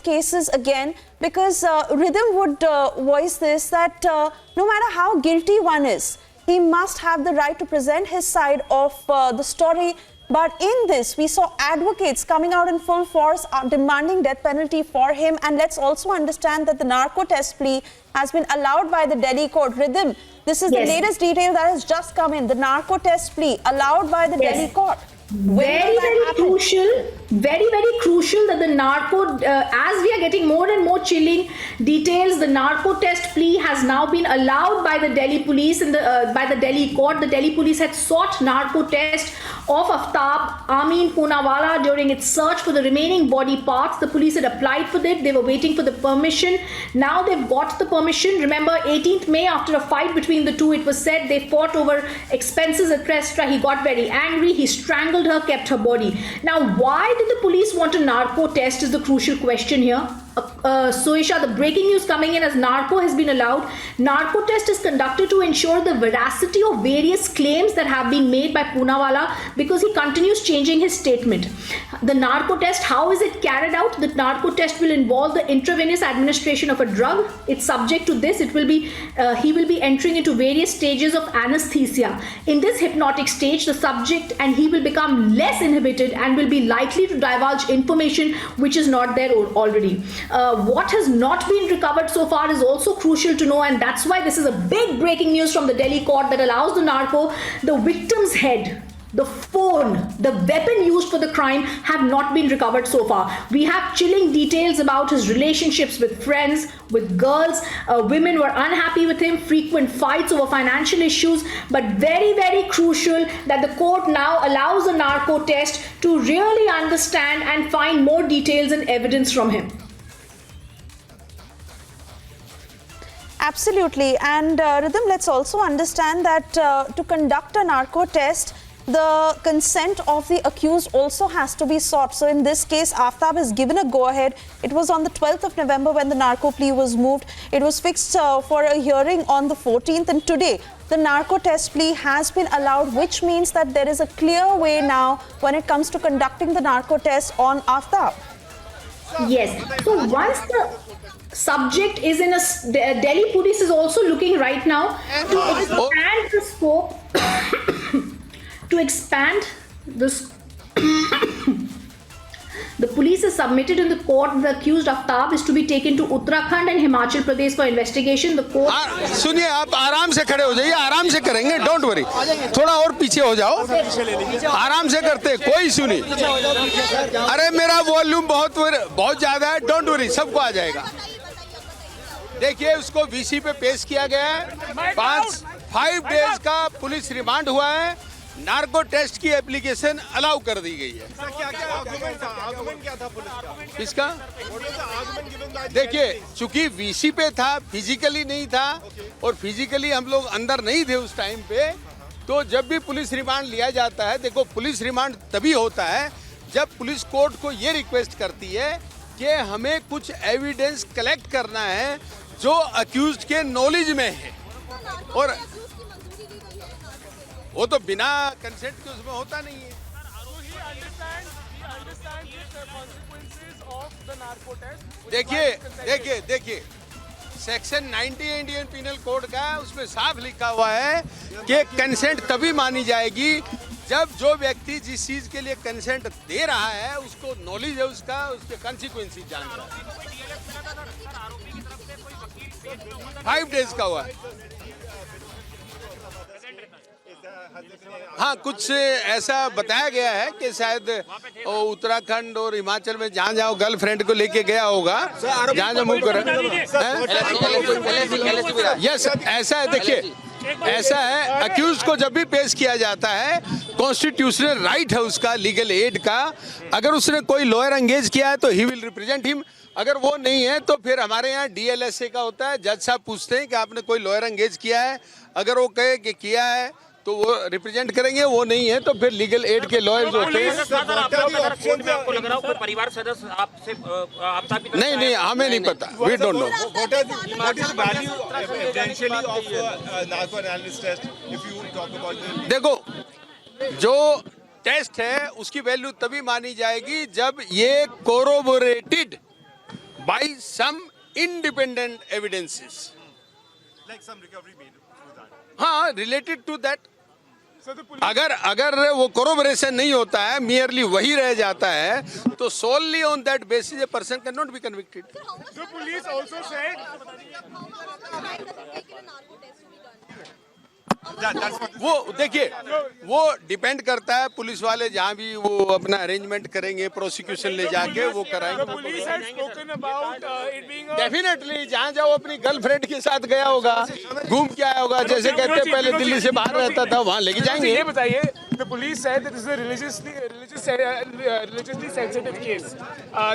cases again, because Rhythm would voice this, that no matter how guilty one is, he must have the right to present his side of the story. But in this, we saw advocates coming out in full force demanding death penalty for him. And let's also understand that the narco test plea has been allowed by the Delhi court. Rhythm, this is the latest detail that has just come in. The narco test plea allowed by the Delhi court. Very crucial that the narco, as we are getting more and more chilling details, the narco test plea has now been allowed by the Delhi police and by the Delhi court. The Delhi police had sought narco test of Aftab Amin Poonawalla during its search for the remaining body parts. The police had applied for it. They were waiting for the permission. Now they've got the permission. Remember, 18th May, after a fight between the two, it was said they fought over expenses, etc. He got very angry. He strangled her, kept her body. Now, why did the police want a narco test is the crucial question here. Soisha, the breaking news coming in as narco has been allowed. Narco test is conducted to ensure the veracity of various claims that have been made by Poonawalla, because he continues changing his statement. The narco test, how is it carried out? The narco test will involve the intravenous administration of a drug. It's subject to this. It will be he will be entering into various stages of anesthesia. In this hypnotic stage, the subject and he will become less inhibited and will be likely to divulge information which is not there already. What has not been recovered so far is also crucial to know, and that's why this is a big breaking news from the Delhi court that allows the narco, the victim's head, the phone, the weapon used for the crime have not been recovered so far. We have chilling details about his relationships with friends, with girls. Women were unhappy with him, frequent fights over financial issues, but very crucial that the court now allows a narco test to really understand and find more details and evidence from him. Absolutely. And Rhythm, let's also understand that to conduct a narco test, the consent of the accused also has to be sought. So in this case, Aftab is given a go-ahead. It was on the 12th of November when the narco plea was moved. It was fixed for a hearing on the 14th, and today the narco test plea has been allowed, which means that there is a clear way now when it comes to conducting the narco test on Aftab. Yes. So once the subject is in a Delhi police is also looking right now to expand the scope to expand this. The police has submitted in the court the accused Aftab is to be taken to Uttarakhand and Himachal Pradesh for investigation. The court. सुनिए, आप आराम से खड़े हो जाइए, आराम से करेंगे, डोंट वरी, थोड़ा और पीछे हो जाओ, आराम से करते, कोई इशू नहीं। अरे मेरा वॉल्यूम बहुत ज्यादा है, डोंट वरी, सबको आ जाएगा। देखिए, उसको वीसी पे पेश किया गया है, 5 डेज का पुलिस रिमांड हुआ है, नार्को टेस्ट की एप्लीकेशन अलाउ कर दी गई है। आर्गुमेंट क्या था पुलिस का? इसका देखिए, चूंकि वीसी पे था, फिजिकली नहीं था, और फिजिकली हम लोग अंदर नहीं थे उस टाइम पे, तो जब भी पुलिस रिमांड लिया जाता है, देखो पुलिस रिमांड तभी होता है जब पुलिस कोर्ट को ये रिक्वेस्ट करती है कि हमें कुछ एविडेंस कलेक्ट करना है जो अक्यूज्ड के नॉलेज में है, और वो तो बिना कंसेंट के उसमें होता नहीं है। देखिए सेक्शन 90 इंडियन पिनल कोड का उसमें साफ लिखा हुआ है कि कंसेंट तभी मानी जाएगी जब जो व्यक्ति जिस चीज के लिए कंसेंट दे रहा है उसको नॉलेज है, उसके कॉन्सिक्वेंसेस जानता है। 5 डेज का हुआ। हाँ, कुछ ऐसा बताया गया है कि शायद उत्तराखंड और हिमाचल में जहाँ जहाँ गर्लफ्रेंड को लेके गया होगा, जहाँ जहाँ मूव कर, यस ऐसा है। देखिए, ऐसा है, अक्यूज को जब भी पेश किया जाता है, कॉन्स्टिट्यूशनल राइट है उसका, लीगल एड का। अगर उसने कोई लॉयर एंगेज किया है तो ही विल रिप्रेजेंट हिम। अगर वो नहीं है तो फिर हमारे यहाँ डीएलएसए का होता है, जज साहब पूछते हैं कि आपने कोई लॉयर एंगेज किया है। अगर वो कहे कि किया है तो वो रिप्रेजेंट करेंगे, वो नहीं है तो फिर लीगल एड के लॉयर्स होते हैं। परिवार सदस्य आपसे नहीं, हमें नहीं पता, वी डोंट नो। देखो, जो टेस्ट है उसकी वैल्यू तभी मानी जाएगी जब ये कोरोबोरेटेड by some independent evidences. Like some recovery made through that. हाँ, related to that. So the police. अगर वो corroboration नहीं होता है, merely वही रह जाता है, तो solely on that basis a person cannot be convicted. The police also said. That's what. वो देखिए, वो डिपेंड करता है पुलिस वाले जहाँ भी वो अपना अरेंजमेंट करेंगे, प्रोसिक्यूशन ले जाके वो The कराएंगे. police had spoken about it being a. Definitely जहाँ जाओ अपनी गर्लफ्रेंड के साथ गया होगा, घूम के आया होगा, जैसे कहते हैं पहले दिल्ली से बाहर रहता था, वहाँ लेके जाएंगे. ये बताइए, the police said that this is a religiously sensitive case,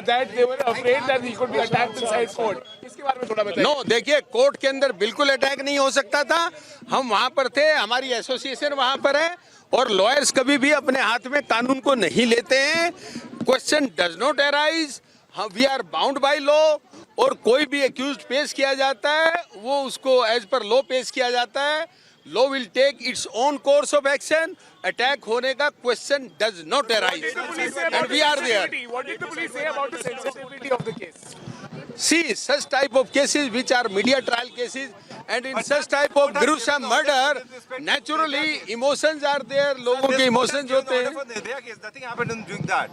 that they were afraid that he could be attacked inside court. इसके बारे में थोड़ा बताइए. नो देखिए, कोर्ट के अंदर बिल्कुल अटैक नहीं हो सकता था. हम वहाँ पर थे, हमारी एसोसिएशन वहाँ पर है, और लॉयर्स कभी भी अपने हाथ में कानून को नहीं लेते हैं. Question does not arise, we are bound by law. और कोई भी एक्यूज्ड पेश किया जाता है, वो उसको एज पर लॉ पेश किया जाता है. Law will take its own course of action. Attack होने का question does not arise, and we are there. What did the police say about the sensitivity of the case? See, such type of cases which are media trial cases, and in such type of gruesome murder, naturally emotions are there. लोगों के emotions होते हैं. ନିର୍भया case, nothing happened in doing that.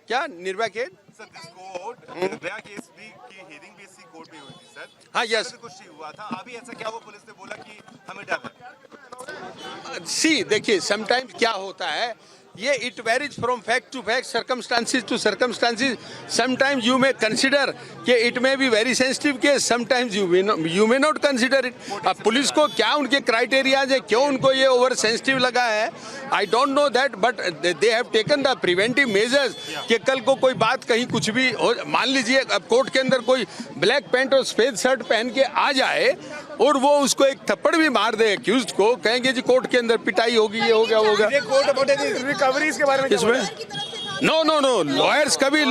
क्या निर्भया के? Sir, this court, Nirbhaya case भी की hearing भी इसी court में हुई थी सर. हाँ, yes. इसमें कुछ नहीं हुआ था. अभी ऐसा क्या वो पुलिस ने बोला कि हमें डर है. See, देखिए, sometimes क्या होता है, ये it varies from fact to fact, circumstances to circumstances. Sometimes you may consider कि it may be very sensitive case. Sometimes you may not consider it. अब पुलिस को क्या उनके क्राइटेरियाज है, क्यों उनको ये ओवर सेंसिटिव लगा है, I don't know that, but they have taken the preventive measures कि कल को कोई बात कहीं कुछ भी हो. मान लीजिए अब कोर्ट के अंदर कोई ब्लैक पैंट और सफेद शर्ट पहन के आ जाए और वो उसको एक थप्पड़ भी मार दे एक्यूज्ड को, कहेंगे जी कोर्ट के अंदर पिटाई होगी, ये हो गया होगा. Recoveries के बारे में किसमें? नो लॉयर्स कभी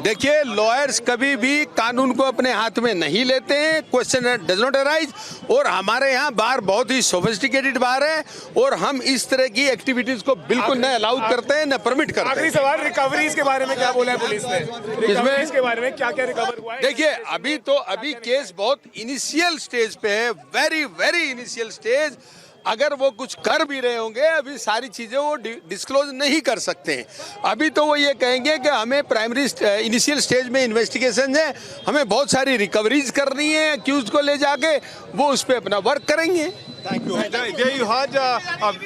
देखिए, लॉयर्स कभी भी कानून को अपने हाथ में नहीं लेते हैं. Question does not arise. और हमारे यहाँ बार बहुत ही सोफिस्टिकेटेड बार है, और हम इस तरह की एक्टिविटीज को बिल्कुल न अलाउ करते हैं, न परमिट करते आखिरी हैं. सवाल, रिकवरीज के बारे में क्या बोला है पुलिस ने? रिकवरीज के बारे में क्या क्या रिकवर हुआ है? देखिए, अभी केस बहुत इनिशियल स्टेज पे है, वेरी वेरी इनिशियल स्टेज. अगर वो कुछ कर भी रहे होंगे, अभी सारी चीजें वो डिस्क्लोज नहीं कर सकते हैं. अभी तो वो ये कहेंगे कि हमें प्राइमरी इनिशियल स्टेज में इन्वेस्टिगेशन है, हमें बहुत सारी रिकवरीज करनी है, एक्यूज को ले जाके वो उस पर अपना वर्क करेंगे. Thank you. There you heard.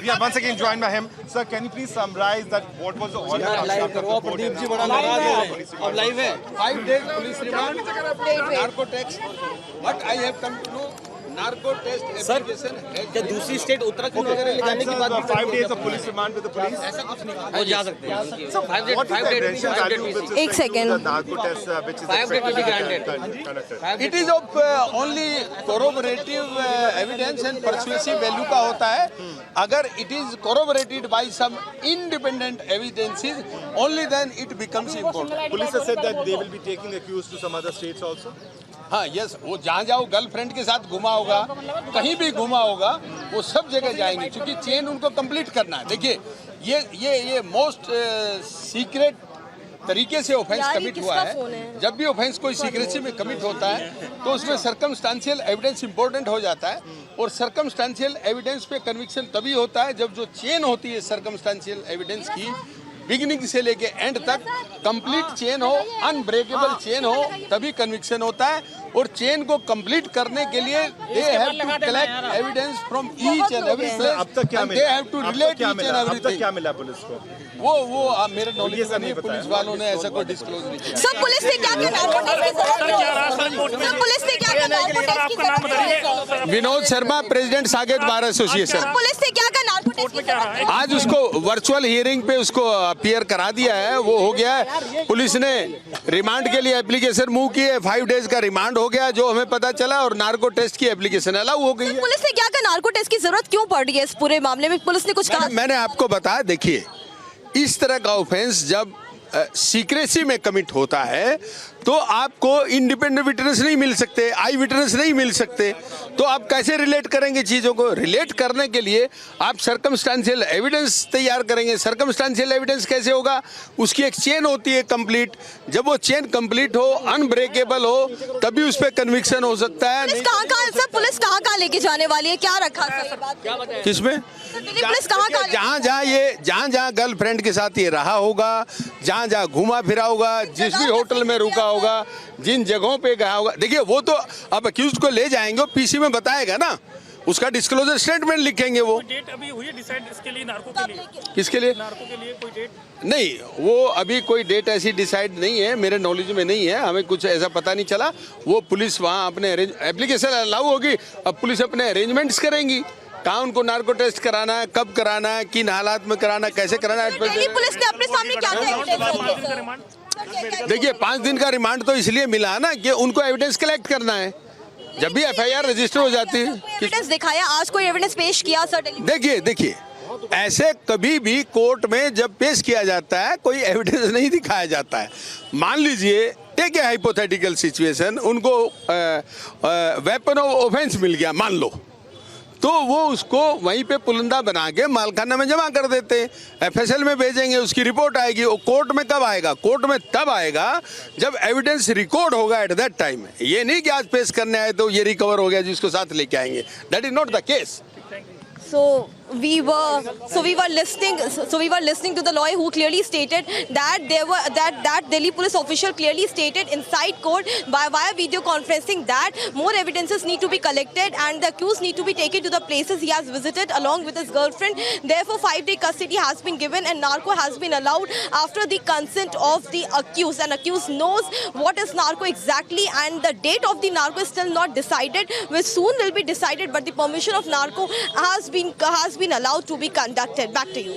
We are once again joined by him. Sir, can you please summarize that? What was the order? Live करो, प्रदीप जी बड़ा नाराज है. अब लाइव है. 5 days police remand, narco tax. What I have come to know, narco test application. क्या दूसरी state Uttarakhand वगैरह ले जाने की बात भी 5 days of police remand with the police. वो जा सकते हैं. What is the evidential value which is एक second. the narco test which is 5 days will be conducted? It is of only corroborative evidence and persuasive value का होता है. अगर it is corroborated by some independent evidences, only then it becomes important. Police has said that they will be taking the accused to some other states also. हाँ, yes, वो जहाँ जाओ girlfriend के साथ घुमा होगा, कहीं भी घुमा होगा, वो सब जगह जाएंगे, क्योंकि चेन उनको कंप्लीट करना है. देखिए, ये मोस्ट सीक्रेट तरीके से ऑफेंस कमिट हुआ है. जब भी ऑफेंस कोई सीक्रेसी में कमिट होता है तो उसमें सर्कमस्टांशियल एविडेंस इंपॉर्टेंट हो जाता है. और सर्कमस्टांशियल एविडेंस पे कन्विक्शन तभी होता है जब जो चेन होती है सर्कमस्टांशियल एविडेंस की, बिगिनिंग से लेके एंड तक कंप्लीट चेन हो, अनब्रेकेबल चेन हो, तभी कन्विक्शन होता है. और चेन को कंप्लीट करने के लिए they have to collect evidence from each and every place. अब तक क्या मिला? They have to relate each and अब तक एवरीथिंग. क्या मिला पुलिस को? वो मेरे नॉलेज में नहीं, पुलिस वालों ने ऐसा कोई डिस्क्लोज नहीं किया. सब पुलिस ने क्या क्या नार्को टेस्ट की जरूरत है? सब पुलिस ने क्या क्या नार्को टेस्ट की जरूरत है? Vinod Sharma, president Saket bar association. सब पुलिस ने क्या क्या नार्को टेस्ट की जरूरत है? आज उसको वर्चुअल हियरिंग पे उसको अपीयर करा दिया है, वो हो गया है. पुलिस ने रिमांड के लिए एप्लीकेशन मूव की है, 5 डेज का रिमांड हो गया जो हमें पता चला, और नार्को टेस्ट की एप्लीकेशन अलाउ हो गई है. पुलिस ने क्या क्या नार्को टेस्ट की जरूरत क्यों पड़ रही है इस पूरे मामले में? पुलिस ने कुछ कहा? मैंने आपको बताया, देखिए, इस तरह का ऑफेंस जब सीक्रेसी में कमिट होता है तो आपको इंडिपेंडेंट विटनेस नहीं मिल सकते, आई विटनेस नहीं मिल सकते, तो आप कैसे रिलेट करेंगे चीज़ों को? रिलेट करने के लिए आप सर्कमस्टांशियल एविडेंस तैयार करेंगे। सर्कमस्टांशियल एविडेंस कैसे होगा? उसकी एक चेन होती है कंप्लीट, जब वो चेन कंप्लीट हो, अनब्रेकेबल हो, तभी उस पर कन्विक्शन हो सकता है। पुलिस कहाँ लेके जाने वाली है, क्या रखा सर ये बात? किसमें? दिल्ली पुलिस कहाँ जहाँ जहाँ गर्लफ्रेंड के साथ ये रहा होगा, जहाँ जहाँ घूमा फिरा होगा, जिस भी होटल में रुका होगा, जिन जगहों पे गया होगा, देखिए वो तो अब अक्यूज्ड को ले जाएंगे, पीसी में बताएगा ना, उसका डिस्क्लोजर स्टेटमेंट लिखेंगे। वो डेट अभी हुई है डिसाइड इसके लिए, नार्को के लिए? किसके लिए? नार्को के लिए कोई डेट नहीं, वो अभी कोई डेट ऐसी डिसाइड नहीं है, मेरे नॉलेज में नहीं है, हमें कुछ ऐसा पता नहीं चला। वो पुलिस वहाँ अपने एप्लीकेशन अलाउ होगी, अब पुलिस अपने अरेंजमेंट्स करेंगी, कहाँ उनको नार्को टेस्ट कराना है, कब कराना है, किन हालात में कराना है, कैसे कराना है। दिल्ली पुलिस ने अपने सामने क्या क्या देखिए 5 दिन का रिमांड तो इसलिए मिला है ना कि उनको एविडेंस कलेक्ट करना है, जब भी एफआईआर रजिस्टर हो जाती है। एविडेंस दिखाया, आज कोई एविडेंस पेश किया सर? देखिए ऐसे कभी भी कोर्ट में जब पेश किया जाता है कोई एविडेंस नहीं दिखाया जाता है। मान लीजिए टेक ए हाइपोथेटिकल सिचुएशन, उनको वेपन ऑफ ऑफेंस मिल गया मान लो, तो वो उसको वहीं पे पुलिंदा बना के मालखाना में जमा कर देते हैं, एफएसएल में भेजेंगे, उसकी रिपोर्ट आएगी। वो कोर्ट में कब आएगा? कोर्ट में तब आएगा जब एविडेंस रिकॉर्ड होगा एट दैट टाइम। ये नहीं कि आज पेश करने आए तो ये रिकवर हो गया जिसको साथ लेके आएंगे, that is not the case. So we were listening to the lawyer who clearly stated that that Delhi police official clearly stated inside court via video conferencing that more evidences need to be collected and the accused need to be taken to the places he has visited along with his girlfriend. Therefore 5-day custody has been given and narco has been allowed after the consent of the accused, and accused knows what is narco exactly, and the date of the narco is still not decided, which soon will be decided, but the permission of narco has been allowed to be conducted. Back to you.